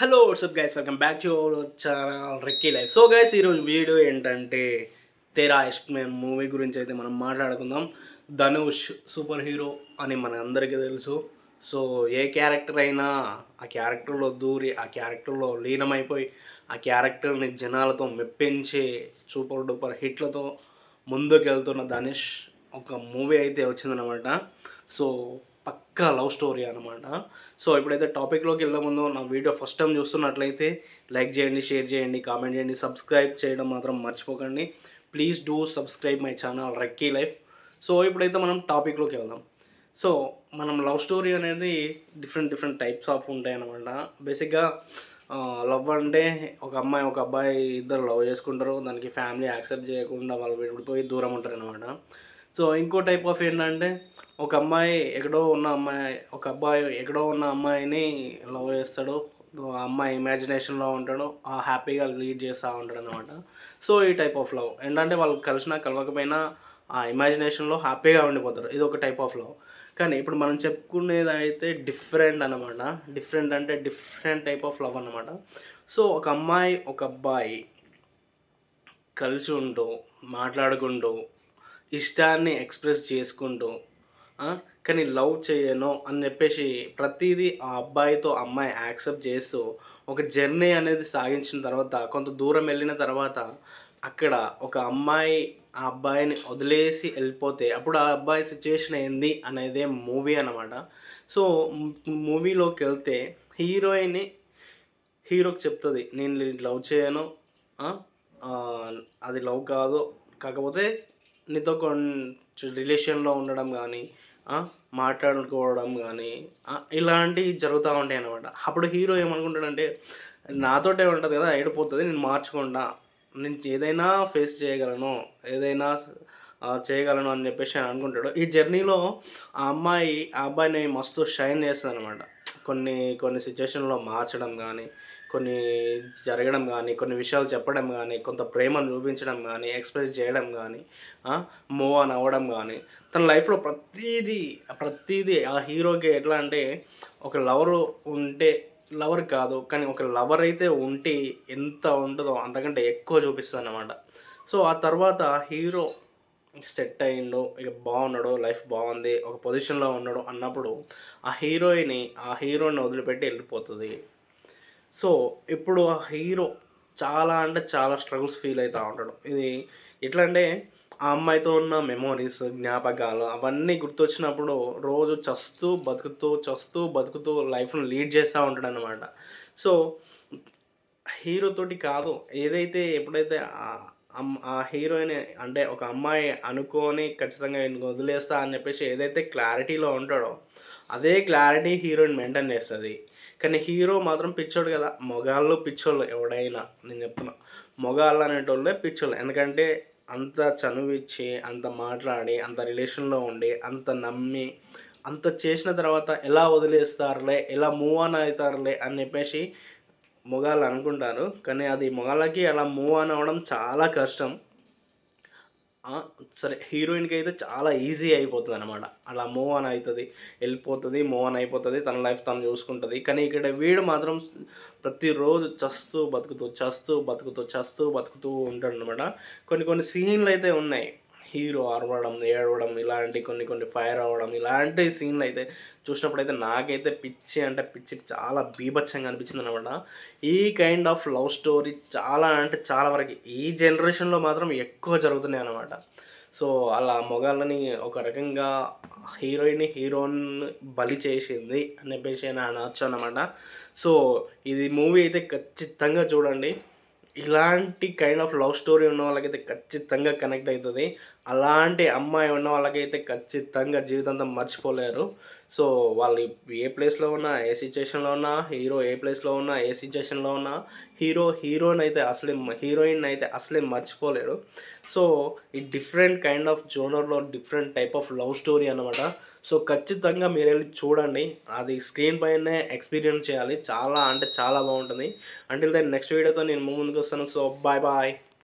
Hello what's up guys, welcome back to our channel Ricky Life. So guys, ఈరోజు video ఏంటంటే తేరా ఇష్క్ మే movie గురించి అయితే మనం మాట్లాడుకుందాం. ధనుష్ సూపర్ హీరో అని మన అందరికీ తెలుసు. సో ఏ క్యారెక్టర్ అయినా ఆ క్యారెక్టర్లో దూరి ఆ క్యారెక్టర్లో లీనమైపోయి ఆ క్యారెక్టర్ని జనాలతో మెప్పించి సూపర్ డూపర్ హిట్లతో ముందుకెళ్తున్న ధనుష్ ఒక మూవీ అయితే వచ్చిందనమాట. సో పక్కా లవ్ స్టోరీ అనమాట. సో ఇప్పుడైతే టాపిక్లోకి వెళ్ళే ముందు నా వీడియో ఫస్ట్ టైం చూస్తున్నట్లయితే లైక్ చేయండి, షేర్ చేయండి, కామెంట్ చేయండి, సబ్స్క్రైబ్ చేయడం మాత్రం మర్చిపోకండి. Please do subscribe my channel Ricky Life. So ఇప్పుడైతే మనం టాపిక్లోకి వెళ్దాం. సో మనం లవ్ స్టోరీ అనేది డిఫరెంట్ టైప్స్ ఆఫ్ ఉంటాయి అన్నమాట. బేసిక్గా లవ్ అంటే ఒక అమ్మాయి ఒక అబ్బాయి ఇద్దరు లవ్ చేసుకుంటారు, దానికి ఫ్యామిలీ యాక్సెప్ట్ చేయకుండా వాళ్ళు విడిపోయి దూరం ఉంటారు అనమాట. సో ఇంకో టైప్ ఆఫ్ ఏంటంటే ఒక అబ్బాయి ఎక్కడో ఉన్న అమ్మాయిని లవ్ చేస్తాడు. ఆ అమ్మాయి ఇమాజినేషన్లో ఉంటాడు, ఆ హ్యాపీగా లీడ్ చేస్తూ ఉంటాడు అనమాట. సో ఈ టైప్ ఆఫ్ లవ్ ఏంటంటే వాళ్ళు కలిసినా కలవకపోయినా ఆ ఇమాజినేషన్లో హ్యాపీగా ఉండిపోతారు. ఇది ఒక టైప్ ఆఫ్ లవ్. కానీ ఇప్పుడు మనం చెప్పుకునేది అయితే డిఫరెంట్ అనమాట. డిఫరెంట్ టైప్ ఆఫ్ లవ్ అనమాట. సో ఒక అమ్మాయి ఒక అబ్బాయి కలిసి ఉంటూ మాట్లాడుకుంటూ ఇష్టాన్ని ఎక్స్ప్రెస్ చేసుకుంటూ కానీ లవ్ చేయను అని చెప్పేసి ప్రతిదీ ఆ అబ్బాయితో అమ్మాయి యాక్సెప్ట్ చేస్తూ ఒక జర్నీ అనేది సాగించిన తర్వాత కొంత దూరం వెళ్ళిన తర్వాత అక్కడ ఒక అమ్మాయి ఆ అబ్బాయిని వదిలేసి వెళ్ళిపోతే అప్పుడు ఆ అబ్బాయి సిచ్యువేషన్ ఏంది అనేదే మూవీ అనమాట. సో మూవీలోకి వెళ్తే హీరోయిన్ హీరోకి చెప్తుంది, నేను లవ్ చేయను, ఆ, ఆ, అది లవ్ కాదు, కాకపోతే నీతో కొంచెం రిలేషన్లో ఉండడం కానీ మాట్లాడుకోవడం కానీ ఇలాంటివి జరుగుతూ ఉంటాయి అన్నమాట. అప్పుడు హీరో ఏమనుకుంటాడంటే నాతోటే ఉంటుంది కదా, ఏడిపోతుంది, నేను మార్చుకుంటా, నేను ఏదైనా ఫేస్ చేయగలను, ఏదైనా చేయగలను అని చెప్పేసి అనుకుంటాడు. ఈ జర్నీలో ఆ అబ్బాయిని మస్తు షైన్ చేస్తుంది అనమాట. కొన్ని కొన్ని సిచ్యువేషన్లో మార్చడం కానీ, కొన్ని జరగడం కానీ, కొన్ని విషయాలు చెప్పడం కానీ, కొంత ప్రేమను చూపించడం కానీ, ఎక్స్ప్రెస్ చేయడం కానీ, మూవ్ ఆన్ అవ్వడం కానీ, తన లైఫ్లో ప్రతీదీ ఆ హీరోకి ఎట్లా అంటే ఒక లవర్ కాదు కానీ ఒక లవర్ అయితే ఉంటే ఎంత ఉంటుందో అంతకంటే ఎక్కువ చూపిస్తుంది అన్నమాట. సో ఆ తర్వాత హీరో సెట్ అయ్యిండు, ఇక బాగున్నాడు, లైఫ్ బాగుంది, ఒక పొజిషన్లో ఉన్నాడు అన్నప్పుడు ఆ హీరోని వదిలిపెట్టి వెళ్ళిపోతుంది. సో ఇప్పుడు ఆ హీరో చాలా అంటే చాలా స్ట్రగుల్స్ ఫీల్ అవుతూ ఉంటాడు. ఇది ఎట్లా అంటే ఆ అమ్మాయితో ఉన్న మెమోరీస్, జ్ఞాపకాలు అవన్నీ గుర్తొచ్చినప్పుడు రోజు చస్తూ బతుకుతూ లైఫ్ను లీడ్ చేస్తూ ఉంటాడు అనమాట. సో హీరోతోటి కాదు, ఎప్పుడైతే ఆ హీరోయిన్ అంటే ఒక అమ్మాయి అనుకోని ఖచ్చితంగా ఈయనకి వదిలేస్తా అని చెప్పేసి ఏదైతే క్లారిటీలో ఉంటాడో అదే క్లారిటీ హీరోయిన్ మెయింటైన్ చేస్తుంది. కానీ హీరో మాత్రం పిచ్చోడు కదా. మగాళ్ళు పిచ్చోళ్ళు ఎవడైనా, నేను చెప్తున్నా, మగాళ్ళు అనేటోళ్ళే పిచ్చోళ్ళు. ఎందుకంటే అంత చనువిచ్చి, అంత మాట్లాడి, అంత రిలేషన్లో ఉండి, అంత నమ్మి, అంత చేసిన తర్వాత ఎలా వదిలేస్తారులే, ఎలా మూవ్ ఆన్ అవుతారులే అని చెప్పేసి మగాళ్ళు అనుకుంటారు. కానీ అది మగాళ్ళకి అలా మూవ్ ఆన్ అవ్వడం చాలా కష్టం. సరే, హీరోయిన్కి అయితే చాలా ఈజీ అయిపోతుంది అనమాట. అలా మూవ్ ఆన్ అవుతుంది, వెళ్ళిపోతుంది, మూవ్ ఆన్ అయిపోతుంది, తన లైఫ్ తను చూసుకుంటుంది. కానీ ఇక్కడ వీడు మాత్రం ప్రతిరోజు చస్తూ బతుకుతూ ఉంటాడు అనమాట. కొన్ని సీన్లు అయితే ఉన్నాయి, హీరో అరవడం, ఏడవడం, ఇలాంటి కొన్ని ఫైర్ అవ్వడం, ఇలాంటి సీన్లు అయితే చూసినప్పుడైతే నాకైతే పిచ్చి చాలా బీభత్సంగా అనిపించింది అనమాట. ఈ కైండ్ ఆఫ్ లవ్ స్టోరీ చాలా అంటే చాలా వరకు ఈ జనరేషన్లో మాత్రం ఎక్కువ జరుగుతున్నాయి అనమాట. సో అలా మొగాళ్ళని ఒక రకంగా హీరోని బలి చేసింది అని చెప్పేసి అనొచ్చు అనమాట. సో ఇది మూవీ అయితే ఖచ్చితంగా చూడండి. ఇలాంటి కైండ్ ఆఫ్ లవ్ స్టోరీ ఉన్న వాళ్ళకైతే ఖచ్చితంగా కనెక్ట్ అవుతుంది. అలాంటి అమ్మాయి ఉన్న వాళ్ళకైతే ఖచ్చితంగా జీవితాంతం మర్చిపోలేరు. సో వాళ్ళు ఏ ప్లేస్లో ఉన్నా, ఏ సిచ్యువేషన్లో ఉన్నా, హీరో ఏ ప్లేస్లో ఉన్నా, ఏ సిచ్యువేషన్లో ఉన్నా, హీరోయిన్ అయితే అసలే మర్చిపోలేడు. సో ఈ డిఫరెంట్ కైండ్ ఆఫ్ జోనర్లో different type of love story అనమాట. సో ఖచ్చితంగా మీరు వెళ్ళి చూడండి, అది స్క్రీన్ పైనే ఎక్స్పీరియన్స్ చేయాలి. చాలా అంటే చాలా బాగుంటుంది. అంటిల్ దెన్ నెక్స్ట్ వీడియోతో నేను ముందుకు వస్తాను. So bye.